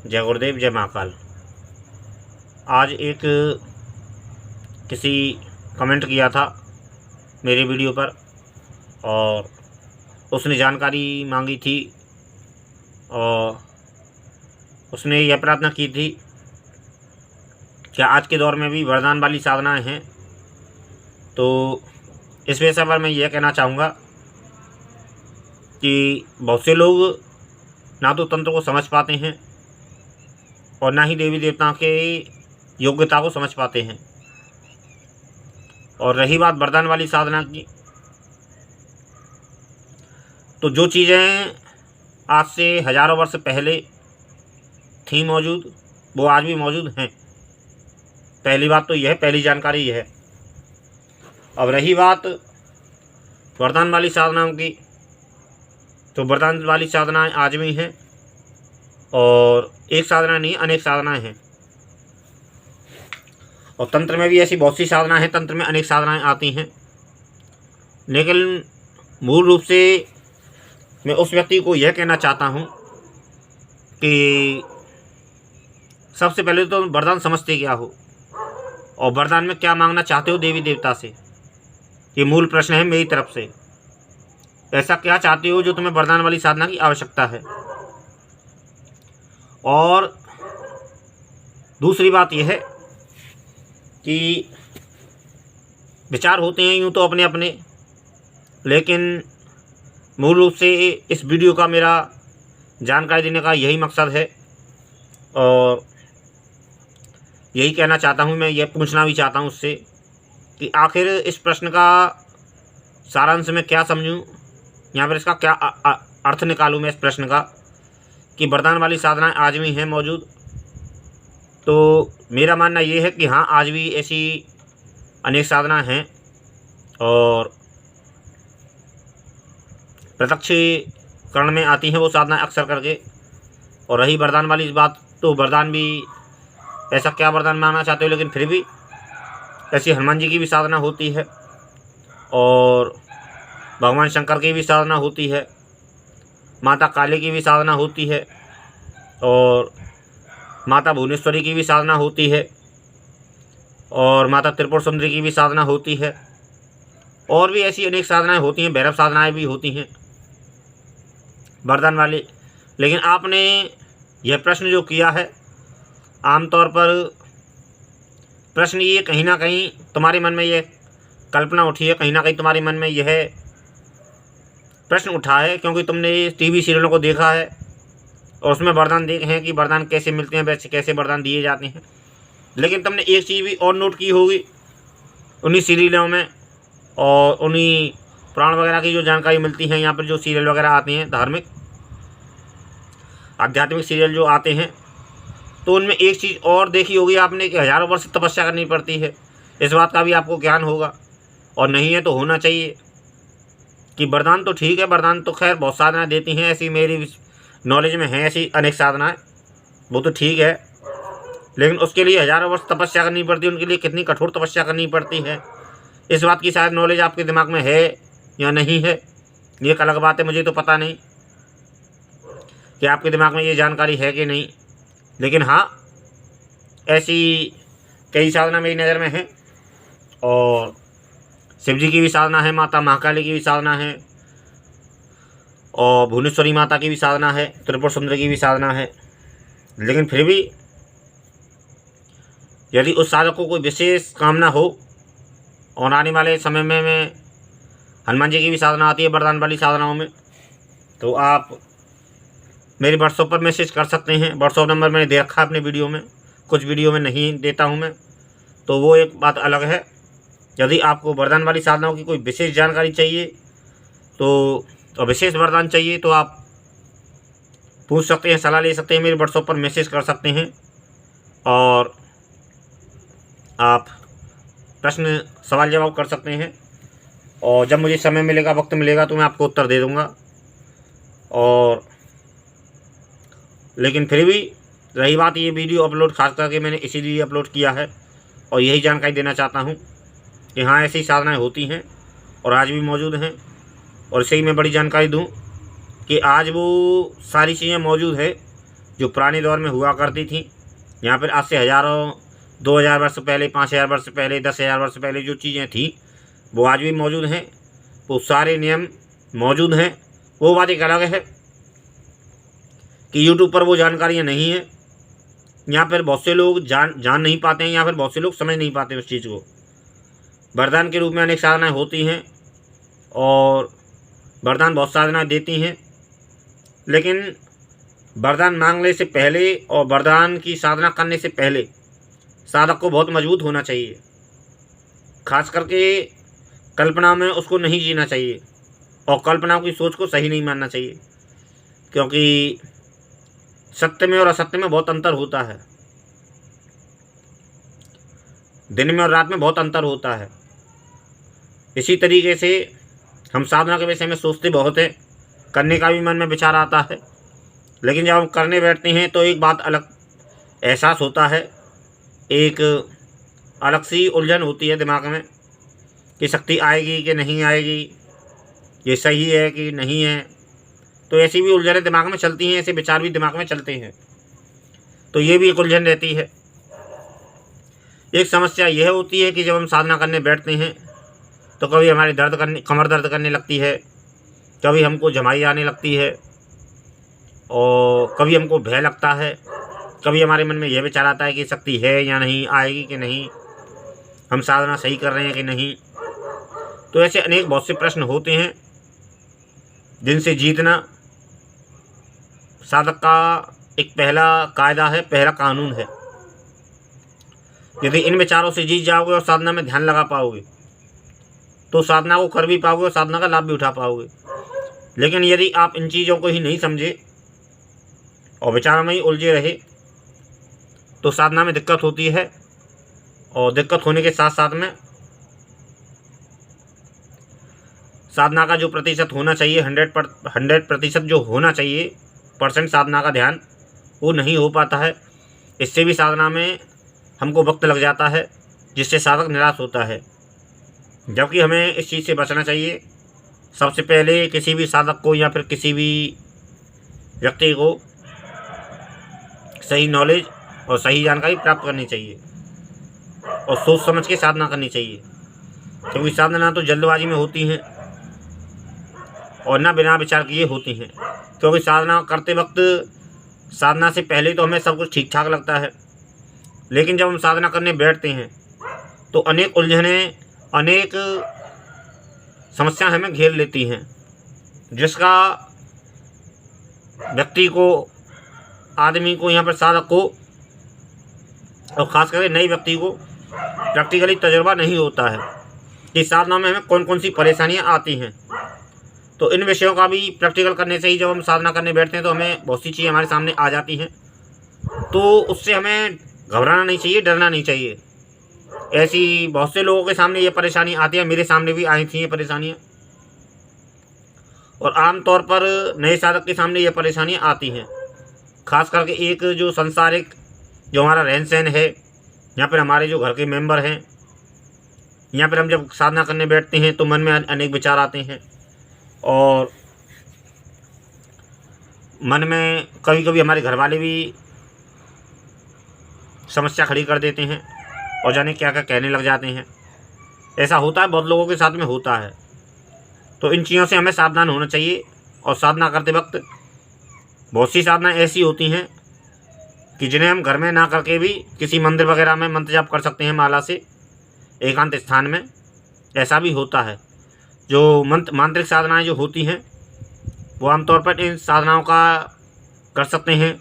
जय गुरुदेव, जय महाकाल। आज एक किसी कमेंट किया था मेरी वीडियो पर और उसने जानकारी मांगी थी और उसने यह प्रार्थना की थी कि आज के दौर में भी वरदान वाली साधनाएं हैं। तो इस विषय पर मैं यह कहना चाहूँगा कि बहुत से लोग ना तो तंत्र को समझ पाते हैं और ना ही देवी देवताओं के योग्यता को समझ पाते हैं। और रही बात वरदान वाली साधना की, तो जो चीज़ें आज से हजारों वर्ष पहले थी मौजूद, वो आज भी मौजूद हैं। पहली बात तो यह, पहली जानकारी यह है। अब रही बात वरदान वाली साधनाओं की, तो वरदान वाली साधनाएं आज भी हैं और एक साधना नहीं, अनेक साधनाएं हैं। और तंत्र में भी ऐसी बहुत सी साधनाएं हैं, तंत्र में अनेक साधनाएं आती हैं। लेकिन मूल रूप से मैं उस व्यक्ति को यह कहना चाहता हूं कि सबसे पहले तो वरदान समझते क्या हो और वरदान में क्या मांगना चाहते हो देवी देवता से। ये मूल प्रश्न है मेरी तरफ से। ऐसा क्या चाहते हो जो तुम्हें वरदान वाली साधना की आवश्यकता है। और दूसरी बात यह है कि विचार होते हैं यूँ तो अपने अपने, लेकिन मूल रूप से इस वीडियो का मेरा जानकारी देने का यही मकसद है। और यही कहना चाहता हूँ, मैं ये पूछना भी चाहता हूँ उससे कि आखिर इस प्रश्न का सारांश में क्या समझूँ, यहाँ पर इसका क्या अर्थ निकालूँ मैं इस प्रश्न का कि वरदान वाली साधनाएं आज भी हैं मौजूद। तो मेरा मानना ये है कि हाँ, आज भी ऐसी अनेक साधनाएं हैं और प्रत्यक्षीकरण में आती हैं वो साधनाएं अक्सर करके। और रही वरदान वाली बात, तो वरदान भी ऐसा क्या वरदान मांगना चाहते हो, लेकिन फिर भी ऐसी हनुमान जी की भी साधना होती है और भगवान शंकर की भी साधना होती है, माता काली की भी साधना होती है और माता भुवनेश्वरी की भी साधना होती है और माता त्रिपुर सुंदरी की भी साधना होती है। और भी ऐसी अनेक साधनाएं होती हैं, भैरव साधनाएं भी होती हैं वरदान वाली। लेकिन आपने यह प्रश्न जो किया है, आमतौर पर प्रश्न ये कहीं ना कहीं तुम्हारे मन में यह कल्पना उठी है, कहीं ना कहीं तुम्हारे मन में यह प्रश्न उठा है क्योंकि तुमने टीवी सीरियलों को देखा है और उसमें वरदान देखे हैं कि वरदान कैसे मिलते हैं, वैसे कैसे वरदान दिए जाते हैं। लेकिन तुमने एक चीज़ भी और नोट की होगी उन्हीं सीरियलों में और उन्हीं पुराण वगैरह की जो जानकारी मिलती है, यहाँ पर जो सीरियल वगैरह आते हैं, धार्मिक आध्यात्मिक सीरियल जो आते हैं, तो उनमें एक चीज़ और देखी होगी आपने कि हजारों वर्ष तपस्या करनी पड़ती है। इस बात का भी आपको ज्ञान होगा और नहीं है तो होना चाहिए कि वरदान तो ठीक है, वरदान तो खैर बहुत साधनाएं देती हैं, ऐसी मेरी नॉलेज में है ऐसी अनेक साधनाएं, वो तो ठीक है। लेकिन उसके लिए हजारों वर्ष तपस्या करनी पड़ती है, उनके लिए कितनी कठोर तपस्या करनी पड़ती है, इस बात की शायद नॉलेज आपके दिमाग में है या नहीं है, ये एक अलग बात है। मुझे तो पता नहीं कि आपके दिमाग में ये जानकारी है कि नहीं, लेकिन हाँ, ऐसी कई साधना मेरी नज़र में है। और शिव जी की भी साधना है, माता महाकाली की भी साधना है और भुवनेश्वरी माता की भी साधना है, त्रिपुर सुंदरी की भी साधना है। लेकिन फिर भी यदि उस साधक को कोई विशेष कामना हो, और आने वाले समय में मैं हनुमान जी की भी साधना आती है वरदान वाली साधनाओं में, तो आप मेरे व्हाट्सएप पर मैसेज कर सकते हैं। व्हाट्सएप नंबर मैंने दे रखा है अपने वीडियो में, कुछ वीडियो में नहीं देता हूं मैं, तो वो एक बात अलग है। यदि आपको वरदान वाली साधनाओं की कोई विशेष जानकारी चाहिए तो विशेष वरदान चाहिए तो आप पूछ सकते हैं, सलाह ले सकते हैं, मेरे व्हाट्सएप पर मैसेज कर सकते हैं और आप प्रश्न सवाल जवाब कर सकते हैं। और जब मुझे समय मिलेगा, वक्त मिलेगा, तो मैं आपको उत्तर दे दूंगा। और लेकिन फिर भी रही बात, ये वीडियो अपलोड खास करके मैंने इसीलिए अपलोड किया है और यही जानकारी देना चाहता हूँ कि हाँ, ऐसी साधनाएं होती हैं और आज भी मौजूद हैं। और इसे ही मैं बड़ी जानकारी दूँ कि आज वो सारी चीज़ें मौजूद है जो पुराने दौर में हुआ करती थी, यहाँ पर आज से हज़ारों 2000 वर्ष पहले, 5000 वर्ष पहले, 10,000 वर्ष पहले जो चीज़ें थी वो आज भी मौजूद हैं। वो सारे नियम मौजूद हैं। वो बात एक अलग है कि यूट्यूब पर वो जानकारियाँ नहीं हैं। यहाँ पर बहुत से लोग जान नहीं पाते हैं, यहाँ पर बहुत से लोग समझ नहीं पाते उस चीज़ को। वरदान के रूप में अनेक साधनाएँ होती हैं और वरदान बहुत साधनाएँ देती हैं, लेकिन वरदान मांगने से पहले और वरदान की साधना करने से पहले साधक को बहुत मजबूत होना चाहिए। खास करके कल्पना में उसको नहीं जीना चाहिए और कल्पनाओं की सोच को सही नहीं मानना चाहिए, क्योंकि सत्य में और असत्य में बहुत अंतर होता है। दिन में और रात में बहुत अंतर होता है। इसी तरीके से हम साधना के विषय में सोचते बहुत है, करने का भी मन में विचार आता है, लेकिन जब हम करने बैठते हैं तो एक बात अलग एहसास होता है, एक अलग सी उलझन होती है दिमाग में कि शक्ति आएगी कि नहीं आएगी, ये सही है कि नहीं है। तो ऐसी भी उलझनें दिमाग में चलती हैं, ऐसे विचार भी दिमाग में चलते हैं। तो ये भी एक उलझन रहती है। एक समस्या यह होती है कि जब हम साधना करने बैठते हैं तो कभी हमारी कमर दर्द करने लगती है, कभी हमको जमाई आने लगती है और कभी हमको भय लगता है, कभी हमारे मन में यह विचार आता है कि शक्ति है या नहीं, आएगी कि नहीं, हम साधना सही कर रहे हैं कि नहीं। तो ऐसे अनेक बहुत से प्रश्न होते हैं जिनसे जीतना साधक का एक पहला कायदा है, पहला कानून है। यदि इन विचारों से जीत जाओगे और साधना में ध्यान लगा पाओगे तो साधना को कर भी पाओगे और साधना का लाभ भी उठा पाओगे। लेकिन यदि आप इन चीज़ों को ही नहीं समझे और विचारों में ही उलझे रहे तो साधना में दिक्कत होती है, और दिक्कत होने के साथ साथ में साधना का जो प्रतिशत होना चाहिए 100% जो होना चाहिए परसेंट साधना का ध्यान, वो नहीं हो पाता है। इससे भी साधना में हमको वक्त लग जाता है, जिससे साधक निराश होता है। जबकि हमें इस चीज़ से बचना चाहिए। सबसे पहले किसी भी साधक को या फिर किसी भी व्यक्ति को सही नॉलेज और सही जानकारी प्राप्त करनी चाहिए और सोच समझ के साधना करनी चाहिए, क्योंकि साधना तो जल्दबाजी में होती हैं और ना बिना विचार किए होती हैं। क्योंकि साधना करते वक्त साधना से पहले तो हमें सब कुछ ठीक ठाक लगता है, लेकिन जब हम साधना करने बैठते हैं तो अनेक उलझनें, अनेक समस्याएं हमें घेर लेती हैं, जिसका व्यक्ति को, आदमी को, यहाँ पर साधक को और ख़ास करके नए व्यक्ति को प्रैक्टिकली तजुर्बा नहीं होता है कि साधना में हमें कौन कौन सी परेशानियाँ आती हैं। तो इन विषयों का भी प्रैक्टिकल करने से ही जब हम साधना करने बैठते हैं तो हमें बहुत सी चीज़ें हमारे सामने आ जाती हैं। तो उससे हमें घबराना नहीं चाहिए, डरना नहीं चाहिए। ऐसी बहुत से लोगों के सामने ये परेशानी आती है, मेरे सामने भी आई थी ये परेशानियाँ, और आमतौर पर नए साधक के सामने ये परेशानियाँ आती हैं। खास करके एक जो संसारिक जो हमारा रहन सहन है, यहाँ पर हमारे जो घर के मेंबर हैं, यहाँ पर हम जब साधना करने बैठते हैं तो मन में अनेक विचार आते हैं और मन में कभी कभी हमारे घर वाले भी समस्या खड़ी कर देते हैं और जाने क्या क्या कहने लग जाते हैं। ऐसा होता है, बहुत लोगों के साथ में होता है। तो इन चीज़ों से हमें सावधान होना चाहिए। और साधना करते वक्त बहुत सी साधना ऐसी होती हैं कि जिन्हें हम घर में ना करके भी किसी मंदिर वगैरह में मंत्र जाप कर सकते हैं माला से, एकांत स्थान में। ऐसा भी होता है। जो मांत्रिक साधनाएं जो होती हैं वो आमतौर पर इन साधनाओं का कर सकते हैं।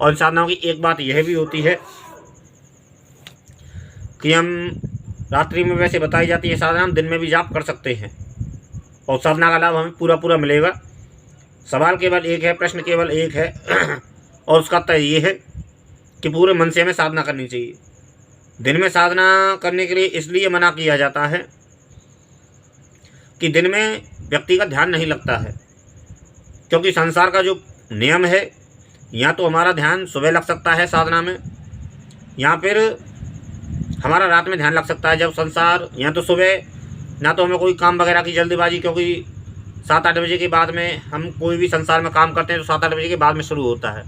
और इन साधनाओं की एक बात यह भी होती है कि हम रात्रि में, वैसे बताई जाती है साधना, हम दिन में भी जाप कर सकते हैं और साधना का लाभ हमें पूरा मिलेगा। सवाल केवल एक है, प्रश्न केवल एक है और उसका उत्तर ये है कि पूरे मन से हमें साधना करनी चाहिए। दिन में साधना करने के लिए इसलिए मना किया जाता है कि दिन में व्यक्ति का ध्यान नहीं लगता है, क्योंकि संसार का जो नियम है, या तो हमारा ध्यान सुबह लग सकता है साधना में, या फिर हमारा रात में ध्यान लग सकता है। जब संसार, या तो सुबह, ना तो हमें कोई काम वगैरह की जल्दीबाजी, क्योंकि 7-8 बजे के बाद में हम कोई भी संसार में काम करते हैं तो 7-8 बजे के बाद में शुरू होता है,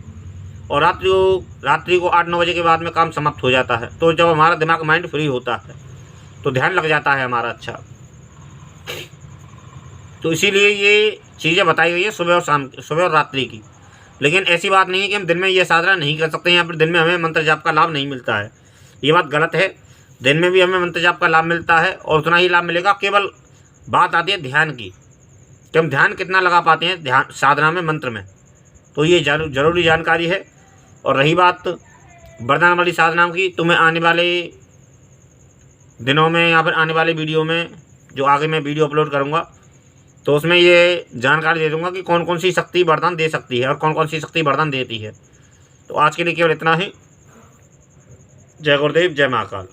और रात्रि को 8-9 बजे के बाद में काम समाप्त हो जाता है। तो जब हमारा दिमाग माइंड फ्री होता है तो ध्यान लग जाता है हमारा अच्छा। तो इसीलिए ये चीज़ें बताई गई है सुबह और शाम, सुबह और रात्रि की। लेकिन ऐसी बात नहीं है कि हम दिन में ये साधना नहीं कर सकते, यहाँ पर दिन में हमें मंत्र जाप का लाभ नहीं मिलता है, ये बात गलत है। दिन में भी हमें मंत्र जाप का लाभ मिलता है और उतना ही लाभ मिलेगा। केवल बात आती है ध्यान की, कि हम ध्यान कितना लगा पाते हैं ध्यान साधना में, मंत्र में। तो ये जरूरी जानकारी है। और रही बात वरदान वाली साधनाओं की, तो मैं आने वाले दिनों में या फिर आने वाले वीडियो में, जो आगे मैं वीडियो अपलोड करूँगा, तो उसमें ये जानकारी दे दूंगा कि कौन कौन सी शक्ति वरदान दे सकती है और कौन कौन सी शक्ति वरदान देती है। तो आज के लिए केवल इतना ही। जय गुरुदेव, जय महाकाल।